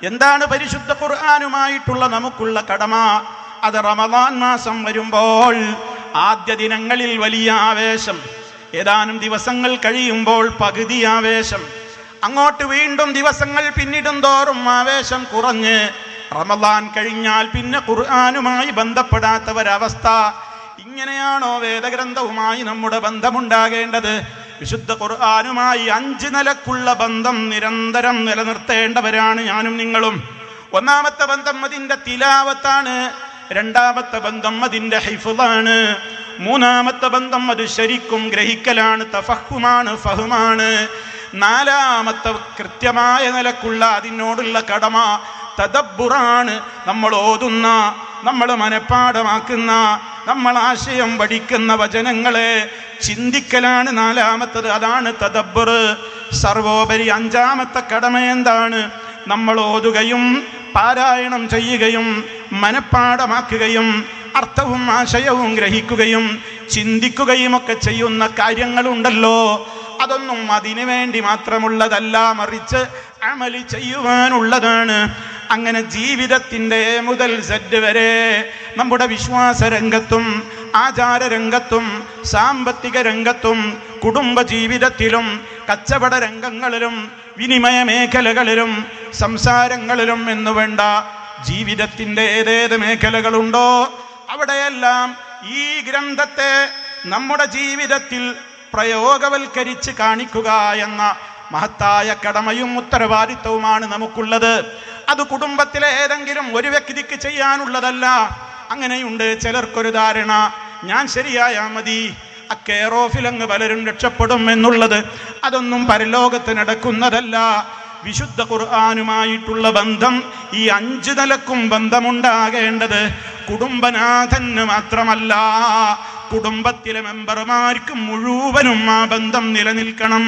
എന്താണ് പരിശുദ്ധ ഖുർആനുമായിട്ടുള്ള നമുക്കുള്ള കടമ? അത് റമദാൻ മാസം വരുമ്പോൾ ആദ്യ ദിനങ്ങളിൽ വലിയ ആവേശം, ഏതാനും ദിവസങ്ങൾ കഴിയുമ്പോൾ പകുതി ആവേശം, അങ്ങോട്ട് വീണ്ടും ദിവസങ്ങൾ പിന്നിടും തോറും ആവേശം കുറഞ്ഞ് റമദാൻ കഴിഞ്ഞാൽ പിന്നെ ഖുർആനുമായി ബന്ധപ്പെടാത്തവരവസ്ഥ. ഇങ്ങനെയാണോ വേദഗ്രന്ഥവുമായി നമ്മുടെ ബന്ധമുണ്ടാകേണ്ടത്? വിശുദ്ധ ഖുർആനുമായി 5 നിലക്കുള്ള ബന്ധം നിരന്തരം നിലനിർത്തേണ്ടവരാണ് ഞാനും നിങ്ങളും. ഒന്നാമത്തെ ബന്ധം അതിൻ്റെ തിലാവത്താണ്. രണ്ടാമത്തെ ബന്ധം അതിൻ്റെ ഹിഫ്ളാണ്. മൂന്നാമത്തെ ബന്ധം അത് ശരിക്കും ഗ്രഹിക്കലാണ്, തഫഹുമാണ്, ഫഹ്മാണ്. നാലാമത്തെ കൃത്യമായ നിലക്കുള്ള അതിനോടുള്ള കടമ തദബ്ബുറാണ്. നമ്മൾ ഓതുന്ന, നമ്മൾ മനഃപ്പാഠമാക്കുന്ന, നമ്മൾ ആശയം പഠിക്കുന്ന വചനങ്ങളെ ചിന്തിക്കലാണ് നാലാമത്തത്. അതാണ് തദബ്ബുർ. സർവോപരി 5ാമത്തെ കടമ എന്താണ്? നമ്മൾ ഓതുകയും പാരായണം ചെയ്യുകയും മനഃപ്പാഠമാക്കുകയും അർത്ഥവും ആശയവും ഗ്രഹിക്കുകയും ചിന്തിക്കുകയും ഒക്കെ ചെയ്യുന്ന കാര്യങ്ങളുണ്ടല്ലോ, അതൊന്നും അതിനു വേണ്ടി മാത്രമുള്ളതല്ല, മറിച്ച് അമലി ചെയ്യുവാനുള്ളതാണ്. അങ്ങനെ ജീവിതത്തിൻ്റെ മുതൽ സെഡ് വരെ നമ്മുടെ വിശ്വാസ രംഗത്തും ആചാരരംഗത്തും സാമ്പത്തിക രംഗത്തും കുടുംബ ജീവിതത്തിലും കച്ചവട രംഗങ്ങളിലും വിനിമയ മേഖലകളിലും സംസാരങ്ങളിലും എന്നു വേണ്ട ജീവിതത്തിൻ്റെ ഏതേത് മേഖലകളുണ്ടോ അവിടെയെല്ലാം ഈ ഗ്രന്ഥത്തെ നമ്മുടെ ജീവിതത്തിൽ പ്രയോഗവൽക്കരിച്ച് കാണിക്കുക എന്ന മഹത്തായ കടമയും ഉത്തരവാദിത്വവുമാണ് നമുക്കുള്ളത്. അത് കുടുംബത്തിലെ ഏതെങ്കിലും ഒരു വ്യക്തിക്ക് ചെയ്യാനുള്ളതല്ല. അങ്ങനെയുണ്ട് ചിലർക്കൊരു ധാരണ, ഞാൻ ശരിയായാൽ മതി, ആ കെയർ ഓഫിലങ്ങ് പലരും രക്ഷപ്പെടും എന്നുള്ളത്. അതൊന്നും പരലോകത്ത് നടക്കുന്നതല്ല. വിശുദ്ധ ഖുർആനുമായിട്ടുള്ള ബന്ധം ഈ 5 നിലക്കും ബന്ധമുണ്ടാകേണ്ടത് കുടുംബനാഥന് മാത്രമല്ല, കുടുംബത്തിലെ മെമ്പർമാർക്ക് മുഴുവനും ആ ബന്ധം നിലനിൽക്കണം.